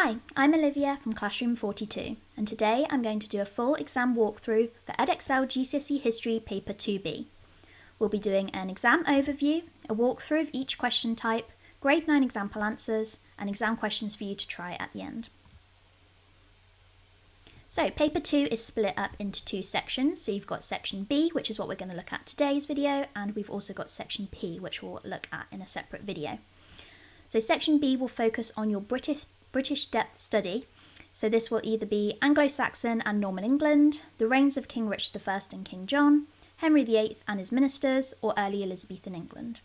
Hi, I'm Olivia from Classroom 42, and today I'm going to do a full exam walkthrough for Edexcel GCSE History Paper 2b. We'll be doing an exam overview, a walkthrough of each question type, grade 9 example answers, and exam questions for you to try at the end. So paper 2 is split up into two sections, so you've got section B, which is what we're going to look at today's video, and we've also got section P, which we'll look at in a separate video. So section B will focus on your British depth study, so this will either be Anglo-Saxon and Norman England, the reigns of King Richard I and King John, Henry VIII and his ministers, or Early Elizabethan England.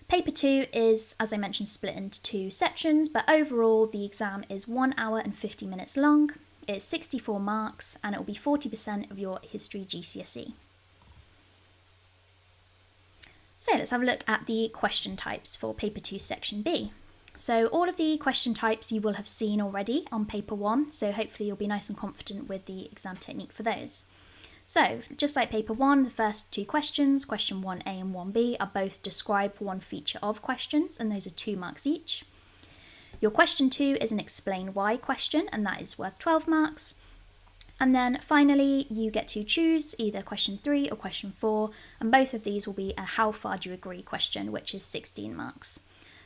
Paper 2 is, as I mentioned, split into two sections, but overall the exam is 1 hour and 50 minutes long, it's 64 marks, and it will be 40% of your history GCSE. So let's have a look at the question types for paper 2 section B. So all of the question types you will have seen already on paper 1, so hopefully you'll be nice and confident with the exam technique for those. So just like paper 1, the first two questions, question 1a and 1b, are both describe one feature of questions, and those are 2 marks each. Your question 2 is an explain why question, and that is worth 12 marks. And then finally you get to choose either question 3 or question 4, and both of these will be a how far do you agree question, which is 16 marks.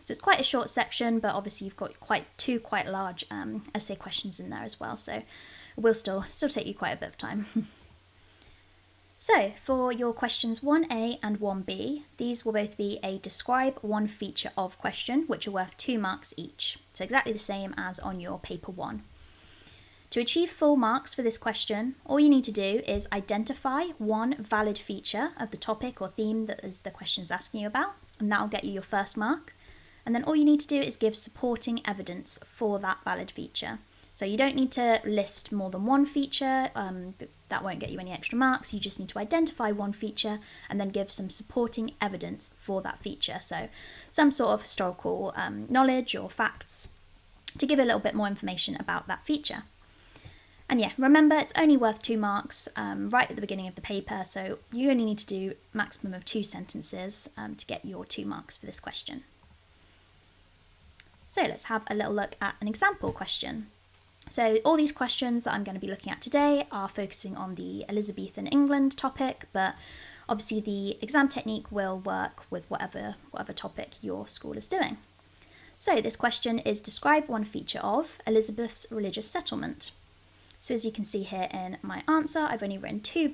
So it's quite a short section, but obviously you've got two quite large essay questions in there as well, so it will still take you quite a bit of time. So for your questions 1a and 1b, these will both be a describe one feature of question, which are worth 2 marks each. So exactly the same as on your paper 1. To achieve full marks for this question, all you need to do is identify one valid feature of the topic or theme that the question is asking you about, and that will get you your first mark. And then all you need to do is give supporting evidence for that valid feature. So you don't need to list more than one feature, that won't get you any extra marks. You just need to identify one feature and then give some supporting evidence for that feature. So some sort of historical knowledge or facts to give a little bit more information about that feature. And yeah, remember it's only worth 2 marks right at the beginning of the paper, so you only need to do a maximum of 2 sentences to get your 2 marks for this question. So let's have a little look at an example question. So all these questions that I'm going to be looking at today are focusing on the Elizabethan England topic, but obviously the exam technique will work with whatever topic your school is doing. So this question is describe one feature of Elizabeth's religious settlement. So as you can see here in my answer, I've only written two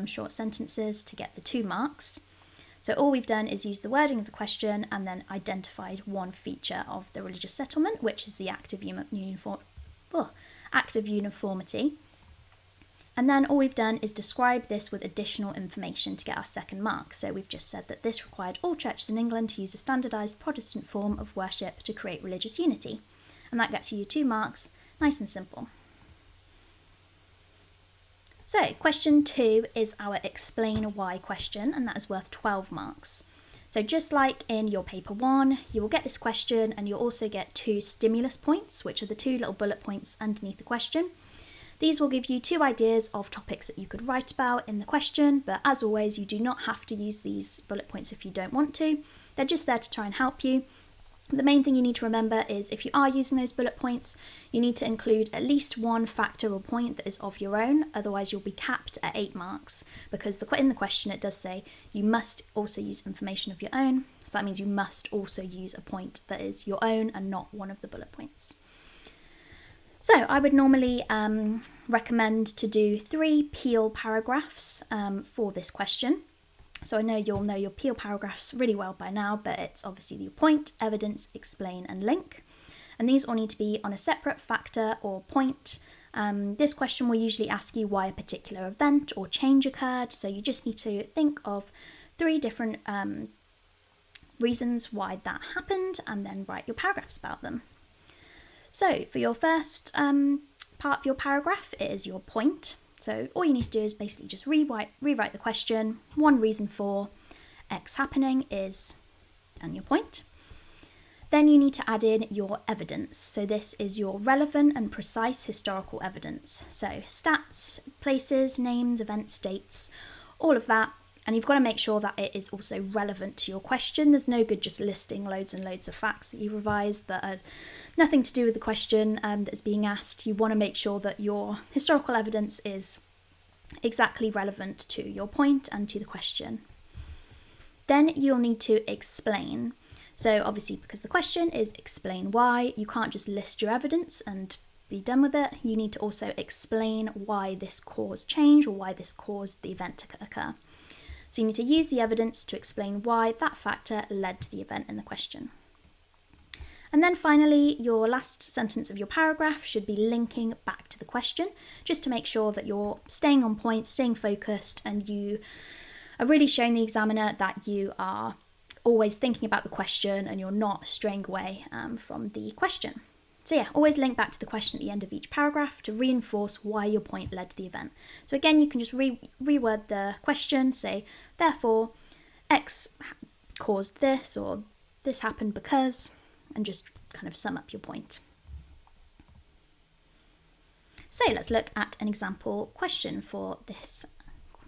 short sentences to get the 2 marks. So all we've done is use the wording of the question and then identified one feature of the religious settlement, which is the act of uniformity. And then all we've done is describe this with additional information to get our 2nd mark. So we've just said that this required all churches in England to use a standardised Protestant form of worship to create religious unity. And that gets you 2 marks, nice and simple. So question 2 is our explain why question, and that is worth 12 marks. So just like in your paper 1, you will get this question and you'll also get 2 stimulus points, which are the 2 little bullet points underneath the question. These will give you 2 ideas of topics that you could write about in the question, but as always, you do not have to use these bullet points if you don't want to. They're just there to try and help you. The main thing you need to remember is if you are using those bullet points, you need to include at least one factor or point that is of your own, otherwise you'll be capped at 8 marks, because in the question it does say you must also use information of your own, so that means you must also use a point that is your own and not one of the bullet points. So I would normally recommend to do 3 peel paragraphs for this question. So I know you'll know your peel paragraphs really well by now, but it's obviously your point, evidence, explain and link. And these all need to be on a separate factor or point. This question will usually ask you why a particular event or change occurred, so you just need to think of 3 different reasons why that happened and then write your paragraphs about them. So for your first part of your paragraph, it is your point. So all you need to do is basically just rewrite the question, one reason for X happening is, and your point. Then you need to add in your evidence. So this is your relevant and precise historical evidence. So stats, places, names, events, dates, all of that. And you've got to make sure that it is also relevant to your question. There's no good just listing loads and loads of facts that you revised that are nothing to do with the question that's being asked. You want to make sure that your historical evidence is exactly relevant to your point and to the question. Then you'll need to explain. So obviously, because the question is explain why, you can't just list your evidence and be done with it. You need to also explain why this caused change or why this caused the event to occur. So you need to use the evidence to explain why that factor led to the event in the question. And then finally, your last sentence of your paragraph should be linking back to the question, just to make sure that you're staying on point, staying focused, and you are really showing the examiner that you are always thinking about the question and you're not straying away from the question. So yeah, always link back to the question at the end of each paragraph to reinforce why your point led to the event. So again, you can just reword the question, say, therefore, X caused this, or this happened because, and just kind of sum up your point. So let's look at an example question for this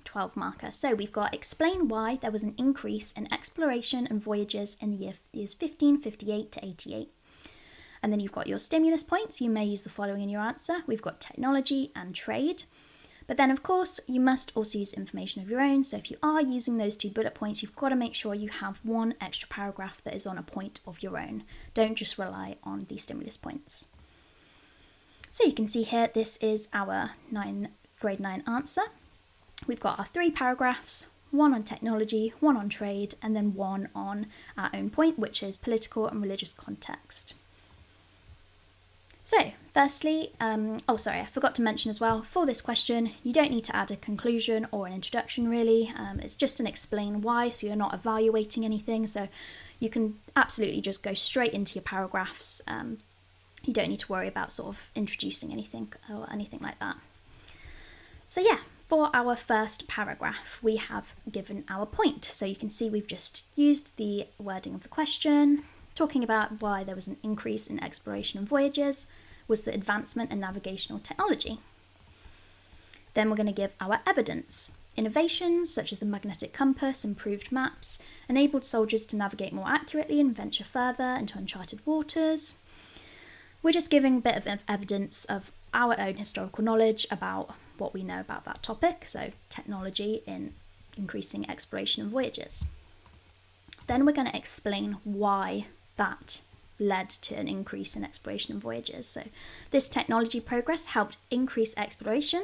12 marker. So we've got explain why there was an increase in exploration and voyages in the years 1558 to 88. And then you've got your stimulus points. You may use the following in your answer. We've got technology and trade. But then, of course, you must also use information of your own. So if you are using those 2 bullet points, you've got to make sure you have 1 extra paragraph that is on a point of your own. Don't just rely on the stimulus points. So you can see here, this is our grade 9 answer. We've got our 3 paragraphs, 1 on technology, 1 on trade, and then 1 on our own point, which is political and religious context. So, firstly, I forgot to mention as well, for this question, you don't need to add a conclusion or an introduction really. It's just an explain why, so you're not evaluating anything. So you can absolutely just go straight into your paragraphs. You don't need to worry about sort of introducing anything or anything like that. So yeah, for our first paragraph, we have given our point. So you can see we've just used the wording of the question, talking about why there was an increase in exploration and voyages, was the advancement in navigational technology. Then we're going to give our evidence. Innovations such as the magnetic compass, improved maps, enabled soldiers to navigate more accurately and venture further into uncharted waters. We're just giving a bit of evidence of our own historical knowledge about what we know about that topic, so technology in increasing exploration and voyages. Then we're going to explain why that led to an increase in exploration and voyages. So this technology progress helped increase exploration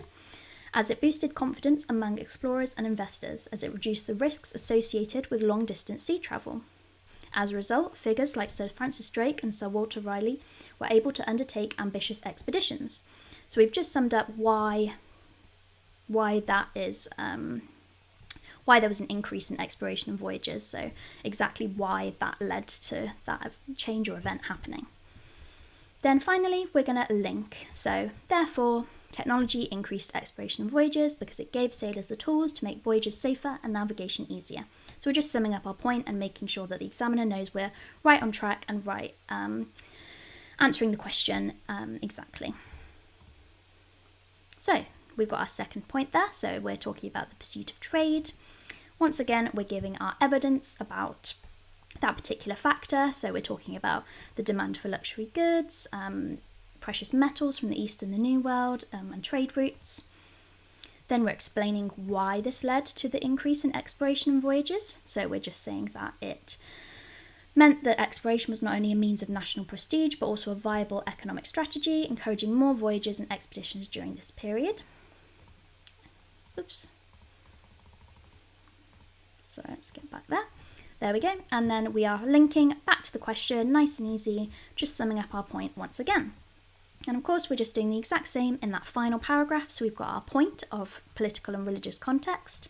as it boosted confidence among explorers and investors, as it reduced the risks associated with long-distance sea travel. As a result, figures like Sir Francis Drake and Sir Walter Raleigh were able to undertake ambitious expeditions. So we've just summed up why that is, why there was an increase in exploration and voyages, so exactly why that led to that change or event happening. Then finally, we're going to link. So therefore, technology increased exploration and voyages because it gave sailors the tools to make voyages safer and navigation easier. So we're just summing up our point and making sure that the examiner knows we're right on track and right answering the question exactly. So we've got our second point there. So we're talking about the pursuit of trade. Once again, we're giving our evidence about that particular factor. So we're talking about the demand for luxury goods, precious metals from the East and the New World, and trade routes. Then we're explaining why this led to the increase in exploration and voyages. So we're just saying that it meant that exploration was not only a means of national prestige, but also a viable economic strategy, encouraging more voyages and expeditions during this period. Oops. So let's get back there. There we go. And then we are linking back to the question, nice and easy, just summing up our point once again. And of course, we're just doing the exact same in that final paragraph. So we've got our point of political and religious context,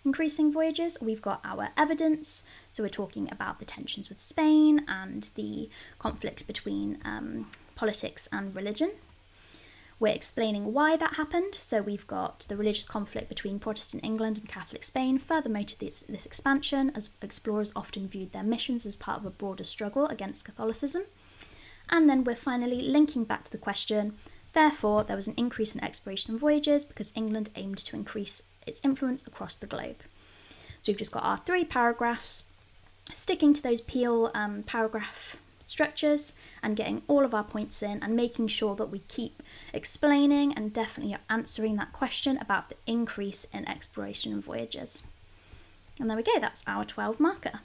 increasing voyages. We've got our evidence. So we're talking about the tensions with Spain and the conflict between politics and religion. We're explaining why that happened. So we've got the religious conflict between Protestant England and Catholic Spain further motivated this expansion, as explorers often viewed their missions as part of a broader struggle against Catholicism. And then we're finally linking back to the question, therefore there was an increase in exploration and voyages because England aimed to increase its influence across the globe. So we've just got our 3 paragraphs, sticking to those Peel paragraph structures and getting all of our points in and making sure that we keep explaining and definitely answering that question about the increase in exploration and voyages. And there we go, that's our 12 marker.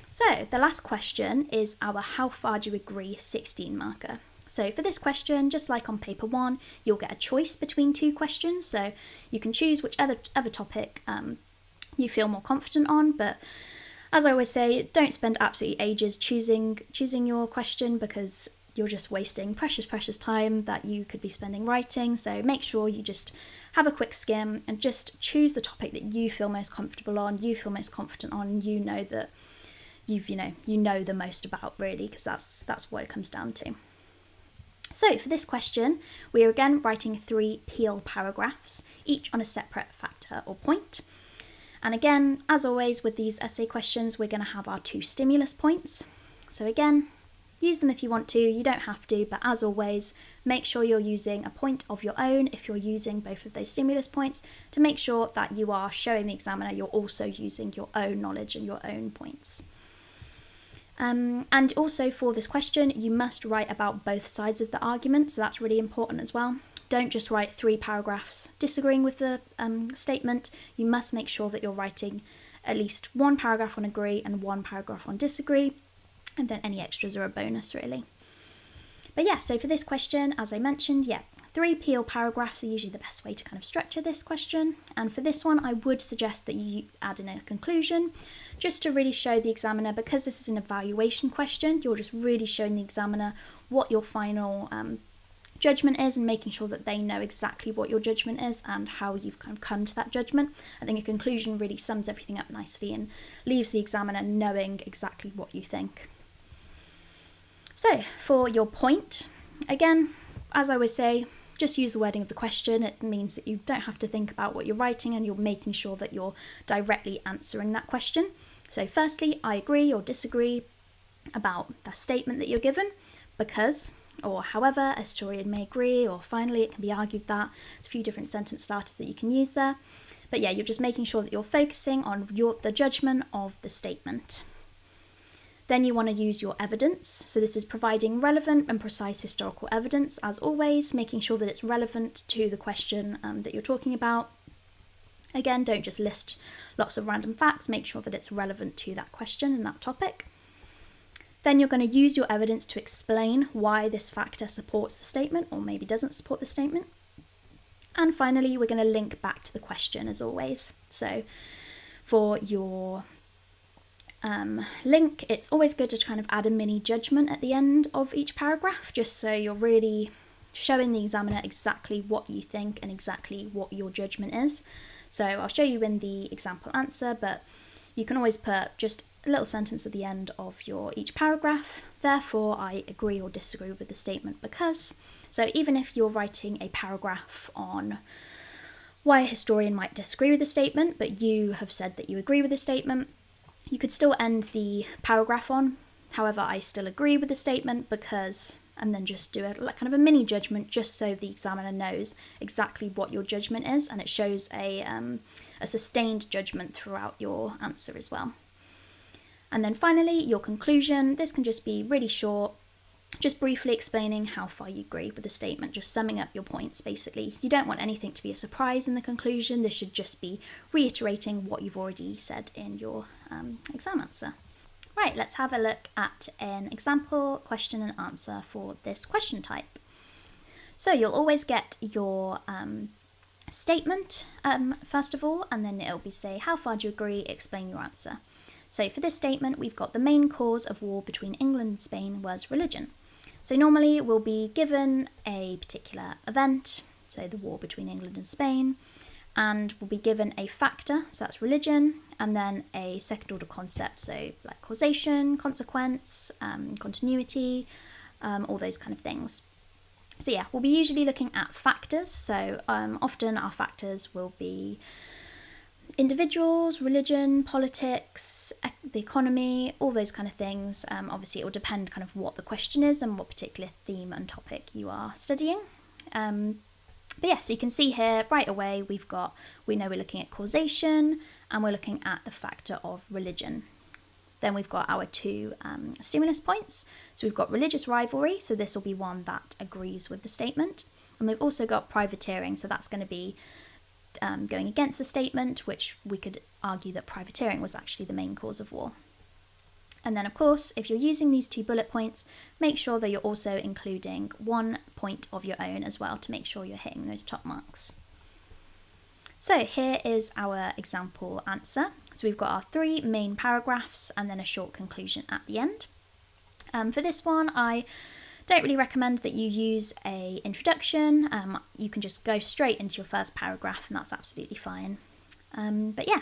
So the last question is our how far do you agree 16 marker. So for this question, just like on paper 1, you'll get a choice between 2 questions. So you can choose whichever topic you feel more confident on, but as I always say, don't spend absolutely ages choosing your question, because you're just wasting precious time that you could be spending writing. So make sure you just have a quick skim and just choose the topic that you feel most comfortable on, you feel most confident on, you know that you know the most about, really, because that's what it comes down to. So for this question, we are again writing 3 Peel paragraphs, each on a separate factor or point. And again, as always with these essay questions, we're going to have our 2 stimulus points. So again, use them if you want to, you don't have to, but as always, make sure you're using a point of your own if you're using both of those stimulus points, to make sure that you are showing the examiner you're also using your own knowledge and your own points. And also for this question, you must write about both sides of the argument, so that's really important as well. Don't just write 3 paragraphs disagreeing with the statement. You must make sure that you're writing at least 1 paragraph on agree and 1 paragraph on disagree, and then any extras are a bonus, really. But yeah, so for this question, as I mentioned, 3 Peel paragraphs are usually the best way to kind of structure this question. And for this one, I would suggest that you add in a conclusion, just to really show the examiner, because this is an evaluation question, you're just really showing the examiner what your final judgment is, and making sure that they know exactly what your judgment is and how you've kind of come to that judgment. I think a conclusion really sums everything up nicely and leaves the examiner knowing exactly what you think. So for your point, again, as I always say, just use the wording of the question. It means that you don't have to think about what you're writing, and you're making sure that you're directly answering that question. So firstly, I agree or disagree about the statement that you're given, because, or however, a historian may agree, or finally, it can be argued that. There's a few different sentence starters that you can use there. But yeah, you're just making sure that you're focusing on the judgment of the statement. Then you want to use your evidence. So this is providing relevant and precise historical evidence, as always, making sure that it's relevant to the question that you're talking about. Again, don't just list lots of random facts, make sure that it's relevant to that question and that topic. Then you're going to use your evidence to explain why this factor supports the statement or maybe doesn't support the statement. And finally, we're going to link back to the question, as always. So for your link, it's always good to kind of add a mini judgment at the end of each paragraph, just so you're really showing the examiner exactly what you think and exactly what your judgment is. So I'll show you in the example answer, but you can always put just a little sentence at the end of each paragraph. Therefore, I agree or disagree with the statement because. So even if you're writing a paragraph on why a historian might disagree with the statement, but you have said that you agree with the statement, you could still end the paragraph on, however, I still agree with the statement because, and then just do kind of a mini judgment, just so the examiner knows exactly what your judgment is, and it shows a sustained judgment throughout your answer as well. And then finally, your conclusion. This can just be really short, just briefly explaining how far you agree with the statement, just summing up your points, basically. You don't want anything to be a surprise in the conclusion. This should just be reiterating what you've already said in your exam answer. Right, let's have a look at an example question and answer for this question type. So you'll always get your statement first of all, and then it'll be say, how far do you agree, explain your answer. So for this statement, we've got the main cause of war between England and Spain was religion. So normally we'll be given a particular event, so the war between England and Spain, and we'll be given a factor, so that's religion, and then a second order concept, so like causation, consequence, continuity, all those kind of things. So yeah, we'll be usually looking at factors, so often our factors will be individuals, religion, politics, the economy, all those kind of things. Obviously it will depend kind of what the question is and what particular theme and topic you are studying. But yeah, so you can see here right away we know we're looking at causation, and we're looking at the factor of religion. Then we've got our two stimulus points. So we've got religious rivalry, so this will be one that agrees with the statement. And we've also got privateering, so that's going to be going against the statement, which we could argue that privateering was actually the main cause of war. And then, of course, if you're using these 2 bullet points, make sure that you're also including 1 point of your own as well to make sure you're hitting those top marks. So here is our example answer. So we've got our 3 main paragraphs and then a short conclusion at the end. For this one, I don't really recommend that you use an introduction. You can just go straight into your first paragraph and that's absolutely fine. But yeah,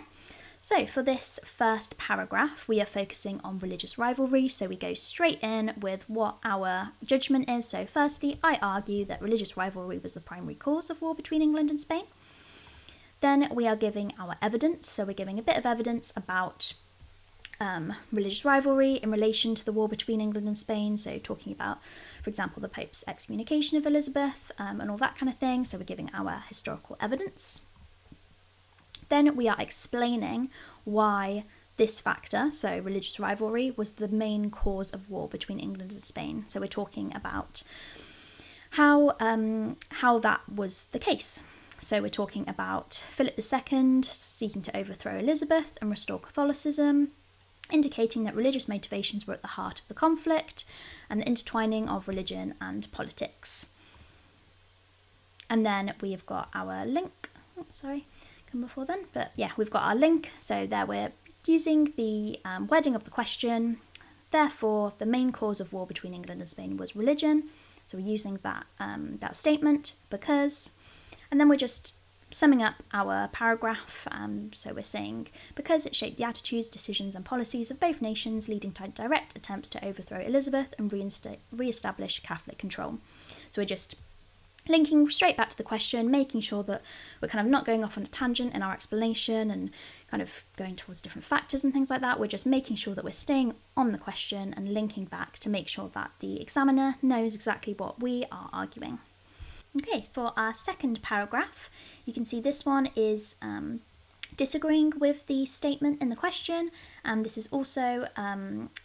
so for this first paragraph, we are focusing on religious rivalry. So we go straight in with what our judgment is. So firstly, I argue that religious rivalry was the primary cause of war between England and Spain. Then we are giving our evidence, so we're giving a bit of evidence about religious rivalry in relation to the war between England and Spain, so talking about, for example, the Pope's excommunication of Elizabeth and all that kind of thing, so we're giving our historical evidence. Then we are explaining why this factor, so religious rivalry, was the main cause of war between England and Spain, so we're talking about how that was the case. So we're talking about Philip II seeking to overthrow Elizabeth and restore Catholicism, indicating that religious motivations were at the heart of the conflict, and the intertwining of religion and politics. And then we've got our link. Oh, sorry, come before then. But yeah, we've got our link. So there we're using the wording of the question. Therefore, the main cause of war between England and Spain was religion. So we're using that statement because... And then we're just summing up our paragraph. So we're saying, because it shaped the attitudes, decisions and policies of both nations, leading to direct attempts to overthrow Elizabeth and re-establish Catholic control. So we're just linking straight back to the question, making sure that we're kind of not going off on a tangent in our explanation and kind of going towards different factors and things like that. We're just making sure that we're staying on the question and linking back to make sure that the examiner knows exactly what we are arguing. Okay, for our second paragraph, you can see this one is disagreeing with the statement in the question, and this is also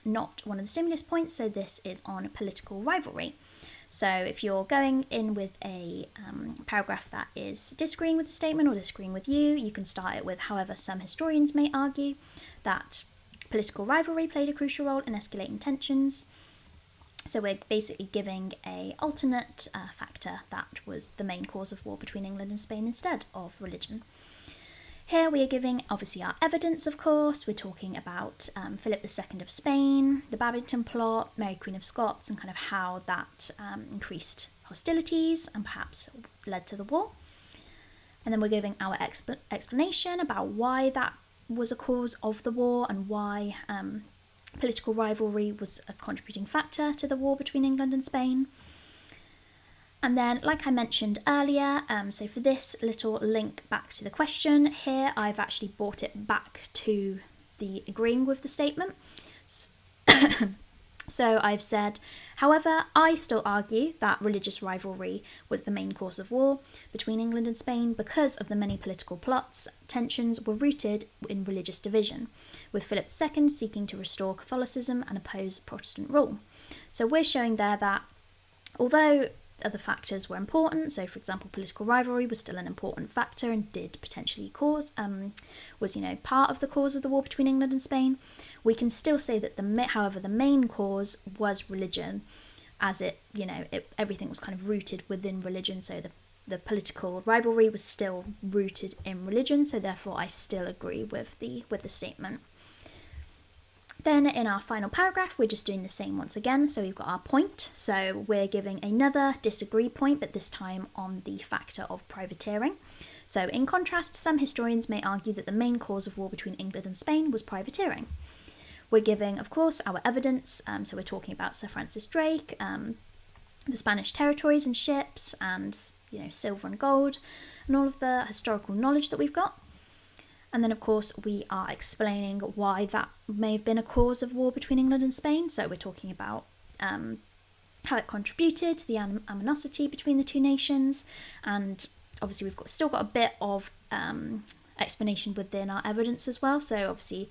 not one of the stimulus points, so this is on political rivalry. So if you're going in with a paragraph that is disagreeing with the statement or disagreeing with you, you can start it with, however, some historians may argue that political rivalry played a crucial role in escalating tensions. So we're basically giving an alternate factor that was the main cause of war between England and Spain instead of religion. Here we are giving obviously our evidence, of course. We're talking about Philip II of Spain, the Babington Plot, Mary Queen of Scots, and kind of how that increased hostilities and perhaps led to the war. And then we're giving our explanation about why that was a cause of the war and why political rivalry was a contributing factor to the war between England and Spain. And then, like I mentioned earlier, so for this little link back to the question, here I've actually brought it back to the agreeing with the statement. So I've said, however, I still argue that religious rivalry was the main cause of war between England and Spain because of the many political plots. Tensions were rooted in religious division, with Philip II seeking to restore Catholicism and oppose Protestant rule. So we're showing there that although other factors were important, so for example political rivalry was still an important factor and did potentially cause, was part of the cause of the war between England and Spain, we can still say that however the main cause was religion, as everything was kind of rooted within religion, so the political rivalry was still rooted in religion, so therefore I still agree with the statement. Then in our final paragraph, we're just doing the same once again. So we've got our point. So we're giving another disagree point, but this time on the factor of privateering. So in contrast, some historians may argue that the main cause of war between England and Spain was privateering. We're giving, of course, our evidence. So we're talking about Sir Francis Drake, the Spanish territories and ships, and silver and gold, and all of the historical knowledge that we've got. And then, of course, we are explaining why that may have been a cause of war between England and Spain. So we're talking about how it contributed to the animosity between the two nations. And obviously we've still got a bit of explanation within our evidence as well. So obviously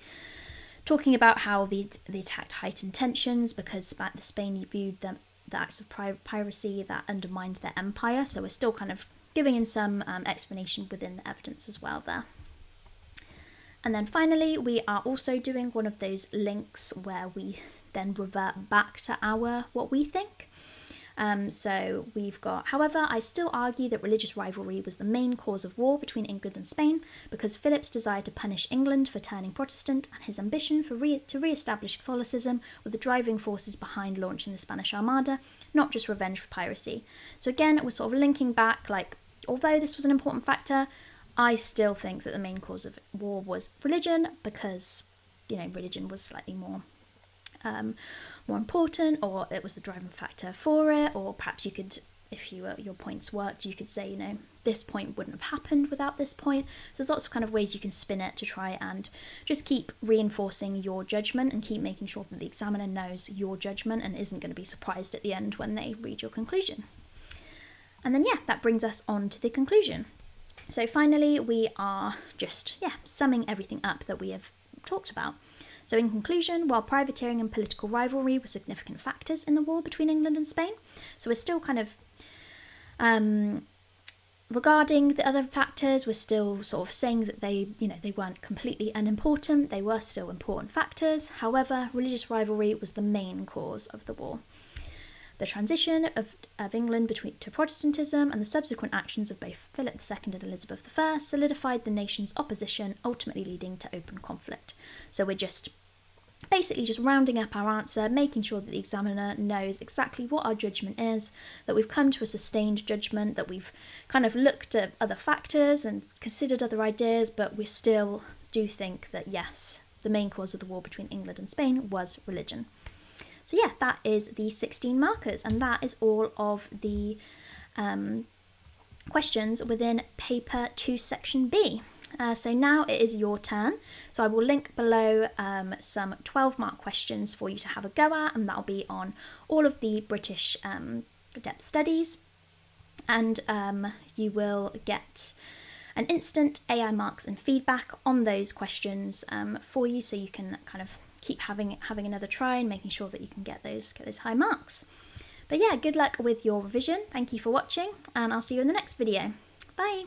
talking about how they attacked heightened tensions because Spain viewed the acts of piracy that undermined their empire. So we're still kind of giving in some explanation within the evidence as well there. And then finally, we are also doing one of those links where we then revert back to what we think. So we've got, however, I still argue that religious rivalry was the main cause of war between England and Spain because Philip's desire to punish England for turning Protestant and his ambition to re-establish Catholicism were the driving forces behind launching the Spanish Armada, not just revenge for piracy. So again, we're sort of linking back, like, although this was an important factor, I still think that the main cause of war was religion because, you know, religion was slightly more important, or it was the driving factor for it, or perhaps you could, if your points worked, you could say, you know, this point wouldn't have happened without this point. So there's lots of kind of ways you can spin it to try and just keep reinforcing your judgment and keep making sure that the examiner knows your judgment and isn't going to be surprised at the end when they read your conclusion. And then, yeah, that brings us on to the conclusion. So finally, we are just, summing everything up that we have talked about. So in conclusion, while privateering and political rivalry were significant factors in the war between England and Spain, so we're still kind of, regarding the other factors, we're still sort of saying that they weren't completely unimportant, they were still important factors. However, religious rivalry was the main cause of the war. The transition of England to Protestantism and the subsequent actions of both Philip II and Elizabeth I solidified the nation's opposition, ultimately leading to open conflict. So we're just basically just rounding up our answer, making sure that the examiner knows exactly what our judgment is, that we've come to a sustained judgment, that we've kind of looked at other factors and considered other ideas, but we still do think that, yes, the main cause of the war between England and Spain was religion. So yeah, that is the 16 markers, and that is all of the questions within paper 2 section B. So now it is your turn. So I will link below some 12-mark questions for you to have a go at, and that'll be on all of the British depth studies. And you will get an instant AI marks and feedback on those questions for you, so you can kind of keep having another try and making sure that you can get those high marks. But yeah, good luck with your revision. Thank you for watching, and I'll see you in the next video. Bye!